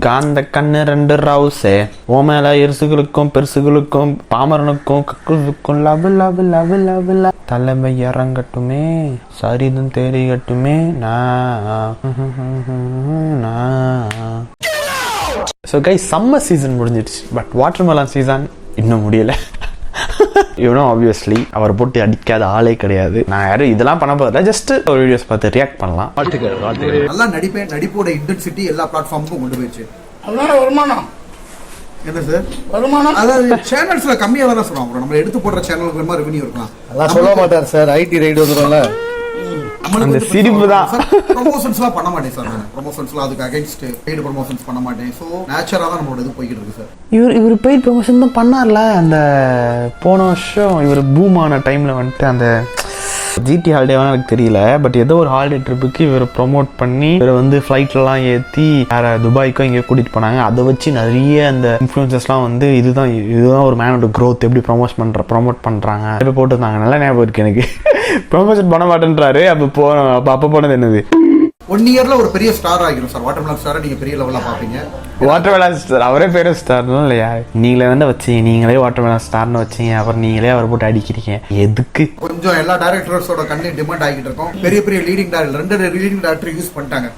காந்த கண்ணு 2 ரவுசே ஓ மேல எரிசுகளுக்கும் பெருசுகளுக்கும் பாமரனுக்கும் கக்குளுக்கும் love love love love love தலைமை இறங்கட்டுமே சரிதும் தெரியட்டுமே ஸோ கைஸ் சம்மர் சீசன் முடிஞ்சிடுச்சு பட் வாட்டர்மெலன் சீசன் இன்னும் முடியல. யூனோ ஆப்வியஸ்லி அவர் போட்டு அடிக்காத ஆளே கிடையாது. நான் யாரும் இதெல்லாம் பண்ண போதில்ல, ஜஸ்ட் ஒரு வீடியோஸ் பார்த்து ரியாக்ட் பண்ணலாம். நல்லா நடிப்பேன், நடிப்போட இன்டென்சிட்டி எல்லா பிளாட்ஃபார்முக்கும் கொண்டு போயிடுச்சு. அதனால வருமானம் என்ன சார் வருமானம் அதாவது சேனல்ஸ்ல கம்மியா தான் சொல்லுவாங்க. நம்ம எடுத்து போடுற சேனலுக்கு வேணுமா ரெவென்யூ இருக்கலாம். அதெல்லாம் சொல்ல மாட்டார் சார். ஐடி ரைடு வந்துடும்ல, அந்த சிரிப்பு தான். ப்ரொமோஷன்ஸ்லாம் பண்ண மாட்டேன் சார். நான் ப்ரொமோஷன்ஸ்லாம் அதுக்கு அகைன்ஸ்ட் பெய்டு ப்ரொமோஷன்ஸ் பண்ண மாட்டேன். ஸோ நேச்சுரலாக தான் நம்மளோட இது போய்கிட்டு இருக்கு சார். இவர் பெய்ட் ப்ரொமோஷன் தான் பண்ணார்ல அந்த போன வருஷம். இவர் பூம் ஆன டைமில் வந்துட்டு அந்த ஜிடி ஹாலிடேவான எனக்கு தெரியல, பட் ஏதோ ஒரு ஹாலிடே ட்ரிப்புக்கு இவர் ப்ரொமோட் பண்ணி இவர் வந்து ஃப்ளைட்லலாம் ஏற்றி வேறு துபாய்க்கும் இங்கே கூட்டிகிட்டு போனாங்க. அதை வச்சு நிறைய அந்த இன்ஃப்ளூயன்சர்ஸ்லாம் வந்து இதுதான் ஒரு மேனோட க்ரோத் எப்படி ப்ரொமோட் பண்ணுறாங்க இப்போ போட்டுருந்தாங்க. நல்லா ஞாபகம் இருக்குது எனக்கு. ப்ரொமோஷன் பண்ண மாட்டேன்றாரு. அப்போ போனது என்னது 1 இயர்ல ஒரு பெரிய ஸ்டார் ஆகிரும் சார். வாட்டர்மெலன் ஸ்டாரை நீங்க பெரிய லெவல்ல பாப்பீங்க. வாட்டர்மெலன் ஸ்டார் அவரே பேர் ஸ்டார்னும் இல்லையா? நீங்களே வந்து வச்சீங்க, நீங்களே வாட்டர்மெலன் ஸ்டார்னு வச்சீங்க, அப்புறம் நீங்களே அவர் போட்டு அடிக்கிறீங்க. எதுக்கு? கொஞ்சம் எல்லா டைரக்டர்ஸோட கண்ணு டிமாண்ட் ஆகிட்டு இருக்கோம். பெரிய பெரிய leading director 2 leading director use பண்ணிட்டாங்க.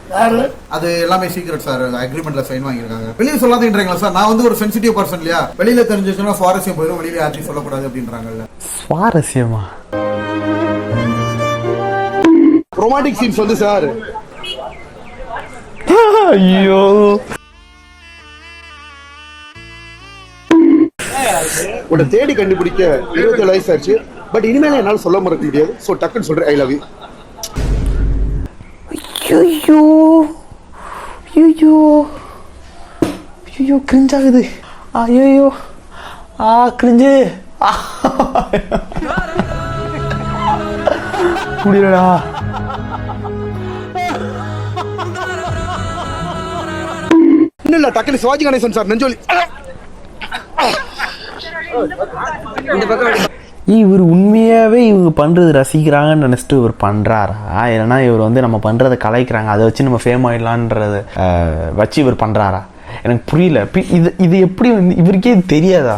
அது எல்லாமே சீக்ரெட் சார். அக்ரிமெண்ட்ல சைன் வாங்கியிருக்காங்க. வெளியே சொல்லாதீங்களா சார்? நான் வந்து ஒரு சென்சிட்டிவ் பர்சன் இல்லையா? வெளியில தெரிஞ்சிச்சுன்னா சுவாரஸ்யம் போயிடும். வெளியில யாரையும் சொல்லக்கூடாது அப்படின்றாங்கல்ல. சுவாரஸ்யமா? ரொமான்டிக் சீன்ஸ் வந்து சார் ஐயோ உன்னை தேடி கண்டுபிடிக்க 27 வயசு ஆச்சு. பட் இனிமேல என்னால சொல்ல மறக்க முடியாது. ஸோ டக்குன்னு சொல்றேன் ஐ லவ் யூ. ஐயோ ஐயோ ஐயோ கிரிஞ்ச் ஆகுது. ஐயோ கிரிஞ்சு முடியலடா. இல்ல டக்குனு சிவாஜி கணேசன் சார் நெஞ்சோலி. இவர் உண்மையாவே இவங்க பண்றது ரசிக்கிறாங்கன்னு நினைச்சிட்டு இவர் பண்றாரா, இல்லைன்னா இவர் வந்து நம்ம பண்றதை கலாய்க்கிறாங்க, அதை வச்சு நம்ம ஃபேம் ஆயிடலான்றத வச்சு இவர் பண்றாரா? எனக்கு புரியல. இது எப்படி வந்து இவருக்கே தெரியாதா?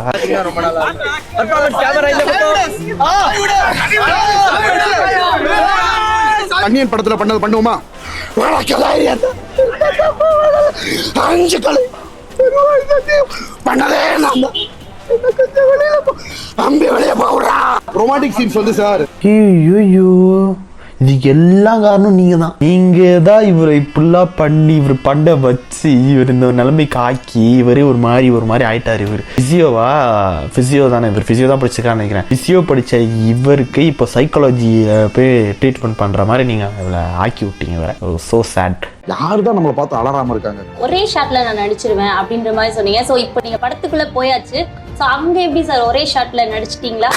அன்னியன் படத்துல பண்ணது பண்ணுவோமா? ரொமான்டிக் சீன்ஸ் வந்து சார் ஐயோ இதுக்கு எல்லாம் காரணம் நீங்க தான். நீங்க தான் இவரை இப்படிலாம் பண்ணி இவர் பண்ண வச்சு இவர் இந்த நிலைமைக்கு ஆக்கி இவரே ஒரு மாதிரி ஆயிட்டாரு. இவர் பிசியோ தானே? இவர் பிசியோ தான் படிச்சிருக்கான்னு நினைக்கிறேன். பிசியோ படிச்ச இவருக்கு இப்போ சைக்காலஜி போய் ட்ரீட்மெண்ட் பண்ற மாதிரி நீங்க இவளை ஆக்கி விட்டீங்க. வேற சோ சேட். யாரு தான் நம்மளை பார்த்து அலறாம இருக்காங்க? ஒரே ஷாட்ல நான் நடிச்சிருவேன் அப்படின்ற மாதிரி சொன்னீங்க. ஸோ இப்போ நீங்க படத்துக்குள்ள போயாச்சு. ஸோ அங்க எப்படி சார் ஒரே ஷாட்ல நடிச்சிட்டீங்களா?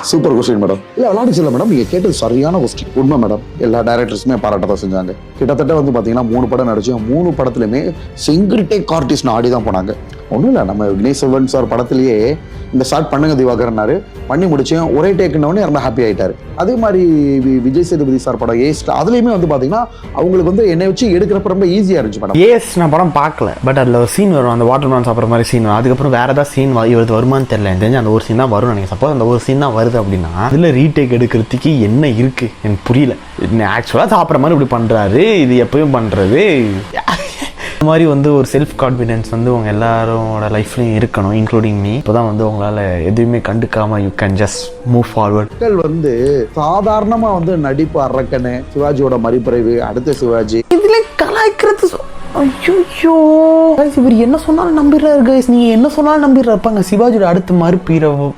Super question madam. இல்ல விளையாடுச்சு இல்ல மேடம், நீங்க கேட்டது சரியான கொஸ்டின். உண்மை மேடம். எல்லா டைரக்டர்ஸுமே பாராட்டதான் செஞ்சாங்க. கிட்டத்தட்ட வந்து பாத்தீங்கன்னா 3 படம் நடிச்சோம். 3 படத்துலயுமே சிங்கிள் டேக் ஆர்டிஸ்ட் ஆடி தான் போனாங்க. ஒன்றும் இல்லை, நம்ம விக்னேஷ் சிவன் சார் படத்துலயே இந்த ஸ்டார்ட் பண்ணுங்க திவாகரனாரு, பண்ணி முடிச்சேன் ஒரே டேக்குன்னொடனே ரொம்ப ஹாப்பி ஆயிட்டாரு. அதே மாதிரி விஜய் சேதுபதி சார் படம் ஏஸ், அதுலயுமே வந்து பாத்தீங்கன்னா அவங்களுக்கு வந்து என்னை வச்சு எடுக்கிறப்ப ரொம்ப ஈஸியா இருந்துச்சு மேடம். ஏஸ் நான் படம் பார்க்கல, பட் அதுல ஒரு சீன் வரும், அந்த வாட்டர்மெலன் சாப்பிட்ற மாதிரி சீன். அதுக்கப்புறம் வேற ஏதாவது சீன் இவருக்கு வருமானு தெரியல. எனக்கு தெரிஞ்சு அந்த ஒரு சீன் தான் வரும். சப்போஸ் அந்த ஒரு சீன் தான் வருது அப்படின்னா அதுல ரீடேக் எடுக்கிறதுக்கு என்ன இருக்கு எனக்கு புரியல. ஆக்சுவலா சாப்பிட்ற மாதிரி இப்படி பண்றாரு, இது எப்பயும் பண்றது. இந்த மாதிரி வந்து ஒரு செல்ஃப் கான்ஃபிடென்ஸ் வந்து உங்க எல்லாரோட லைஃப்லயும் இருக்கணும், இன்க்ளூடிங் மீ. இப்போதான் வந்து உங்களால எதுவுமே கண்டுக்காம you can just move forward. மக்கள் வந்து சாதாரணமா வந்து நடிப்பு அரக்கனு, சிவாஜியோட மறுபிறகு, அடுத்த சிவாஜி, இதுல கலாய்க்கிறது. ஐயோ இவர் என்ன சொன்னாலும் நம்பிடுறாரு கைஸ். நீங்க என்ன சொன்னாலும் நம்பிடுறாரு. இருப்பாங்க சிவாஜியோட அடுத்த மறுபிறவு.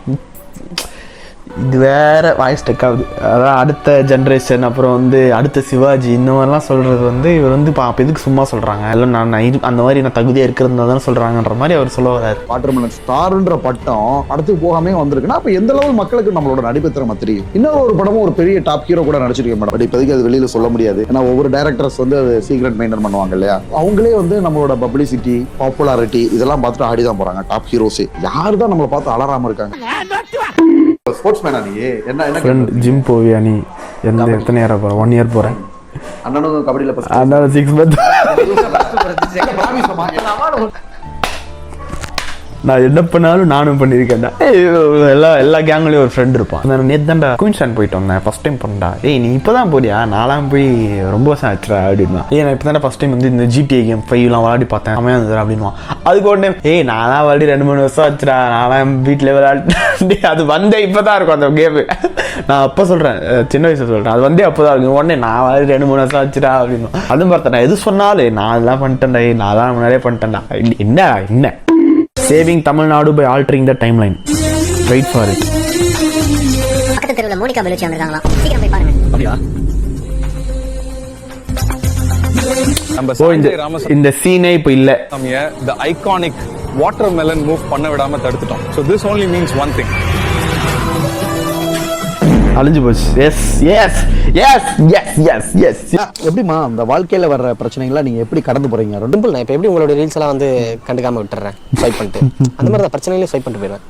இது வேற வாய்ஸ் டெக் ஆகுது. அதான் அடுத்த ஜென்ரேஷன், அப்புறம் வந்து அடுத்த சிவாஜி, இந்த மாதிரிலாம் சொல்றது வந்து இவர் வந்து எதுக்கு சும்மா சொல்றாங்க? இல்லை நான் அந்த மாதிரி நான் தகுதியா இருக்கிறதா தானே சொல்றாங்கன்ற மாதிரி அவர் சொல்ல வர்றாரு. வாட்டர்மெலன் ஸ்டார்ன்ற பட்டம் படத்துக்கு போகாமே வந்திருக்குன்னா அப்ப எந்த அளவு மக்களுக்கு நம்மளோட நடிப்பு திறமை தெரியும். இன்னொரு படமும் ஒரு பெரிய டாப் ஹீரோ கூட நடிச்சிருக்கேன் மேடம். இப்போதைக்கு அது வெளியில சொல்ல முடியாது. ஏன்னா ஒவ்வொரு டைரக்டர்ஸ் வந்து அது சீக்ரெட் மெயின்டைன் பண்ணுவாங்க இல்லையா? அவங்களே வந்து நம்மளோட பப்ளிசிட்டி, பாப்புலாரிட்டி இதெல்லாம் பார்த்துட்டு ஆடிதான் போறாங்க. டாப் ஹீரோஸே யாரு தான் நம்மளை பார்த்து அலறாம இருக்காங்க? ஸ்போர்ட்ஸ்மேனா நீ? என்ன ஜிம் போவியா நீ? எத்தனை இயர் போற? 1 இயர் போறேன். அண்ணனும் கபடியில அதனால 6 months நான் என்ன பண்ணாலும் நானும் பண்ணியிருக்கேன்டா. எல்லா கேங்லேயும் ஒரு ஃப்ரெண்ட் இருப்பான். நான் நேற்று தான்டா குயின்ஸ்லாண்ட் போயிட்டு வந்தேன், ஃபஸ்ட் டைம் பண்ணா. நீ இப்போ தான் போறியா, நான்லாம் போய் ரொம்ப வருஷம் ஆச்சுடா அப்படின்னா. நான் இப்போ தானே ஃபஸ்ட் டைம் வந்து இந்த GTA கேம் 5 விளையாடி பார்த்தேன், அமையா இருந்தது அப்படின்வான். அதுக்கு உடனே நான்லாம் விளையாடி 2-3 வருஷம் ஆச்சுடா, நான்லாம் வீட்டில் விளையாடி அது வந்தே இப்போ தான் இருக்கும் அந்த கேமு. நான் அப்போ சொல்கிறேன், சின்ன வயசு சொல்கிறேன், அது வந்தே அப்போ தான் இருக்கும். உடனே நான் விளையாடி 2-3 வருஷம் ஆச்சுடா அப்படின்னு. அதுவும் பார்த்தேன், நான் எது சொன்னாலும் நான் அதெல்லாம் பண்ணிட்டேன்டா, நான் தான் முன்னாடியே பண்ணிட்டேன்டா. என்ன Saving Tamil Nadu by altering the timeline. Wait for it. பக்கத்து தெருவுல மோனிகா பெலுச்சி வந்திருக்காங்களா, சீக்கிரம் போய் பாருங்க. அப்படியா? நம்ம இந்த சீனே இப்போ இல்ல. the iconic watermelon move பண்ண விடாம தடுத்துட்டோம். So this only means one thing. அழிஞ்சு போச்சு. Yes yes yes yes yes yes. எப்படிமா அந்த வாழ்க்கையில வர்ற பிரச்சனைகளை நீங்க எப்படி கடந்து போறீங்க? ரொம்ப நான் இப்போ எப்படி உங்களோட ரீல்ஸ் எல்லாம் வந்து கண்டுக்காம விட்டுறேன், ஸ்வைப் பண்ணிட்டு அந்த மாதிரி தான் பிரச்சனைகளே ஸ்வைப் பண்ணிட்டு போயிடுவேன்.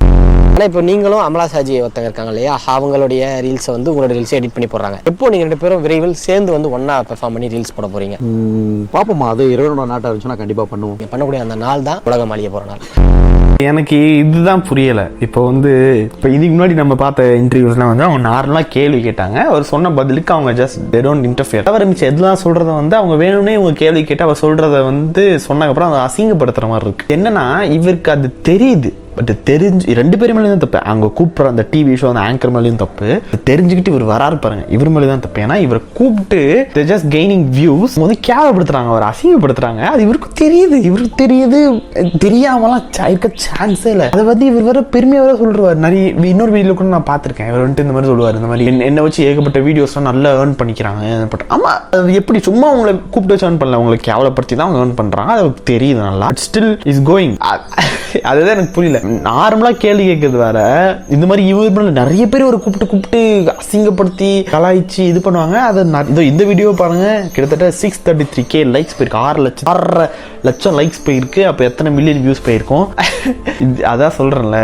ஆனால் இப்போ நீங்களும் அமலா சாஜி ஒருத்தங்க இருக்காங்க இல்லையா, அவங்களுடைய ரீல்ஸை வந்து உங்களோட ரீல்ஸை எடிட் பண்ணி போடுறாங்க. எப்போ நீங்க 2 பேரும் விரைவில் சேர்ந்து வந்து ஒன்னா பெர்ஃபார்ம் பண்ணி ரீல்ஸ் போட போறீங்க? பாப்போமா, அது இறைவனோட நாட்டா இருந்துச்சுன்னா கண்டிப்பா பண்ணுவோம். பண்ணக்கூடிய அந்த நாள் தான் உலகம் அழிய போற நாள். எனக்கு இதுதான் புரியல. இப்போ இதுக்கு முன்னாடி நம்ம பார்த்த இன்டர்வியூஸ்லாம் வந்து அவங்க நார்மலா கேள்வி கேட்டாங்க, அவர் சொன்ன பதிலுக்கு அவங்க ஜஸ்ட் தே டோன்ட் இன்டர்ஃபியர். அவர் மிச்சம் எதுலாம் சொல்றத வந்து அவங்க வேணும்னே இவங்க கேள்வி கேட்டு அவர் சொல்றத வந்து சொன்னதுக்கு அப்புறம் அதை அசிங்கப்படுத்துற மாதிரி இருக்கு. என்னன்னா இவருக்கு அது தெரியுது, பட் தெரிஞ்சு 2 பேர் மேலேயும் தப்பு. அவங்க கூப்பிட்ற அந்த டிவி ஷோ அந்த ஆங்கர் மேலேயும் தப்பு. தெரிஞ்சுக்கிட்டு இவர் வராரு பாருங்க, இவர் மேலே தான் தப்பு. ஏன்னா இவரை கூப்பிட்டு ஜஸ்ட் கெய்னிங் வியூஸ் வந்து கேவலப்படுத்துறாங்க, அவர் அசிங்கப்படுத்துறாங்க. அது இவருக்கு தெரியுது தெரியாமலாம் இருக்க சான்ஸே இல்லை. அதை வந்து இவர் வேற பெருமையாக வேற சொல்றாரு. நிறைய இன்னொரு வீடியோ கூட நான் பார்த்துருக்கேன், இவர் வந்துட்டு இந்த மாதிரி சொல்லுவார், இந்த மாதிரி என்ன வச்சு ஏகப்பட்ட வீடியோஸ்லாம் நல்லா ஏர்ன் பண்ணிக்கிறாங்க. ஆமா, அது எப்படி சும்மா உங்களை கூப்பிட்டு வச்சு ஏர்ன் பண்ணல, உங்களை கேவலப்படுத்தி தான் அவங்க ஏர்ன் பண்றாங்க. அது தெரியுது நல்லா. Still is going. அதுதான் எனக்கு புரியல. நார்மலா கேள்வி கேட்கறது வேற, இந்த மாதிரி இவர் நிறைய பேர் ஒரு கூப்பிட்டு அசிங்கப்படுத்தி கலாய்ச்சி இது பண்ணுவாங்க. அதை இந்த வீடியோ பாருங்க, கிட்டத்தட்ட 633K லைக்ஸ் போயிருக்கு, 6 லட்சம் லைக்ஸ் போயிருக்கு. அப்ப எத்தனை மில்லியன் வியூஸ் போயிருக்கும். அதான் சொல்றேன்ல,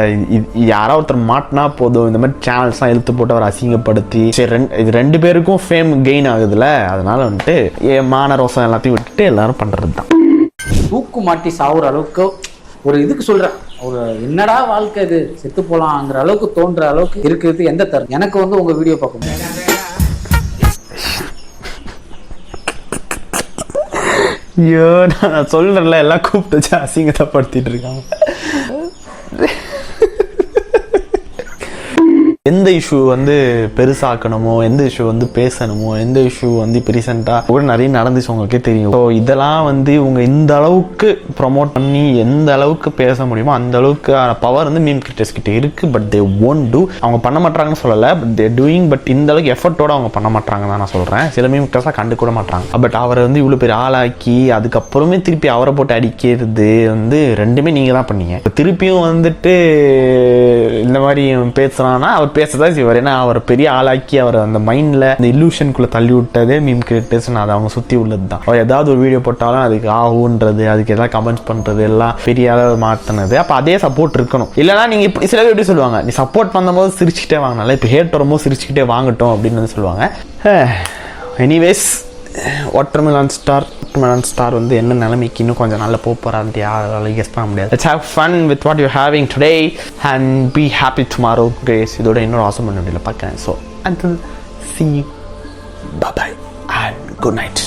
யாராவது ஒருத்தர் மாட்டினா போதும், இந்த மாதிரி சேனல்ஸ்லாம் இழுத்து போட்டு அவர் அசிங்கப்படுத்தி இது 2 பேருக்கும் ஃபேம் கெயின் ஆகுதுல்ல. அதனால வந்துட்டு மான ரோசம் எல்லாத்தையும் விட்டுட்டு எல்லாரும் பண்றது தான். தூக்கு மாட்டி சாவுற அளவுக்கு ஒரு இதுக்கு சொல்றேன், ஒரு என்னடா வாழ்க்கை இது, செத்து போலாங்கிற அளவுக்கு தோன்ற அளவுக்கு இருக்கிறது எந்த தரம்? எனக்கு வந்து உங்க வீடியோ பார்க்கணும். ஐயோ, நான் சொல்றேன்ல, எல்லாம் கூப்பிட்டு வச்சு அசிங்கப்படுத்திட்டு இருக்காங்க. எந்த இஷ்யூ வந்து பெருசாக்கணுமோ, எந்த இஷ்யூ வந்து பேசணுமோ, எந்த இஷ்யூ வந்து இப்போ ரீசெண்டாக கூட நிறைய நடந்துச்சு, உங்களுக்கே தெரியும். ஸோ இதெல்லாம் வந்து இவங்க இந்த அளவுக்கு ப்ரொமோட் பண்ணி எந்த அளவுக்கு பேச முடியுமோ அந்த அளவுக்கு பவர் வந்து மீம் கிரியேட்டர்ஸ் கிட்ட இருக்கு. But they won't do. அவங்க பண்ண மாட்டாங்கன்னு சொல்லலை, பட் தே டூயிங். பட் இந்த அளவுக்கு எஃபர்ட்டோட அவங்க பண்ண மாட்டாங்க தான் நான் சொல்றேன். சில மீம் கிரியேட்டர்ஸாக கண்டு கூட மாட்டாங்க. பட் அவரை வந்து இவ்வளோ பெரிய ஆளாக்கி அதுக்கப்புறமே திருப்பி அவரை போட்டு அடிக்கிறது வந்து 2மே நீங்க தான் பண்ணீங்க. திருப்பியும் வந்துட்டு இந்த மாதிரி பேசுறான்னா அவர் பேசதான் செய்வார். ஏன்னா அவர் பெரிய ஆளாக்கி அவர் அந்த மைண்ட்ல இந்த இல்லூஷனுக்குள்ள தள்ளி விட்டதே மீம் கிரியேட்டர்ஸ். அதை அவங்க சுத்தி உள்ளது தான். அவர் ஏதாவது ஒரு வீடியோ போட்டாலும் அதுக்கு ஆகுன்றது, அதுக்கு ஏதாவது கமெண்ட்ஸ் பண்றது எல்லாம் பெரிய அளவு மாத்தினது. அப்ப அதே சப்போர்ட் இருக்கணும். இல்லைன்னா நீங்க இப்படி சில பேர் எப்படி சொல்லுவாங்க, நீ சப்போர்ட் பண்ணும்போது சிரிச்சுக்கிட்டே வாங்கினால இப்போ ஹேட் வரும்போது சிரிச்சுக்கிட்டே வாங்கட்டும் அப்படின்னு சொல்லுவாங்க. எனிவேஸ், வாட்டர்மெலன் ஸ்டார் வந்து என்ன நிலைமைக்கு இன்னும் கொஞ்சம் நாள்ல போறான்னு யாராலும் கெஸ் பண்ண முடியாது. Let's have fun with what you're having today and be happy tomorrow guys. இதோட இன்னொரு ஆசம் பண்ண முடியல பார்க்கிறேன். So until see you, bye bye and good night.